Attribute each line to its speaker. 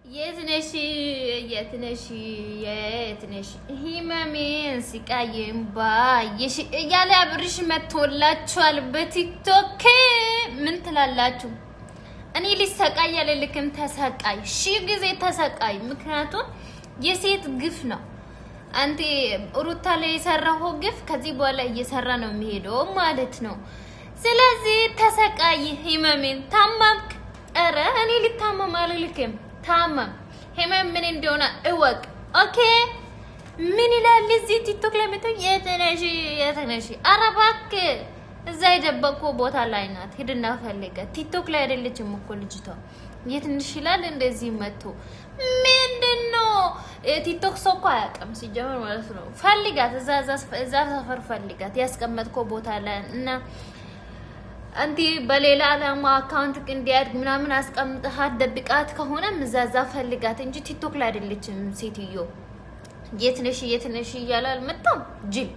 Speaker 1: የትነሽ ህመሜን ስቃዬን ባየሽ እያለ አብርሽ መጥቶላችኋል በቲክቶክ። ምን ትላላችሁ? እኔ ሊሰቃይ ያለልክም ተሰቃይ ሺህ ጊዜ ተሰቃይ። ምክንያቱም የሴት ግፍ ነው። አንተ ሩታ ላይ የሰራው ግፍ ከዚህ በኋላ እየሰራ ነው የሚሄደው ማለት ነው። ስለዚህ ተሰቃይ ህመሜን ታማምክ። ኧረ እኔ ልታመም አልልክም። ታመም ህመም ምን እንደሆነ እወቅ። ኦኬ ምን ይላል እዚህ ቲክቶክ ላይ መጥቶ የተነሽ አረባክ እዛ የደበቀው ቦታ ላይ ናት። ሄድና ፈልገህ። ቲክቶክ ላይ አይደለችም እኮ ልጅቷ። የትንሽ ይላል እንደዚህ መጥቶ ምንድነው? ቲክቶክ ሰው እኮ አያውቅም ሲጀመር ማለት ነው። ፈልጋት፣ እዛ ሰፈር ፈልጋት ያስቀመጥከው ቦታ ላይ እና አንተ በሌላ አላማ አካውንት እንዲያድግ ምናምን አስቀምጠሃት ደብቃት ከሆነ ምዛዛ ፈልጋት እንጂ ቲክቶክ ላይ አይደለችም ሴትዮ። የትነሽ እያለ አልመጣም ጅል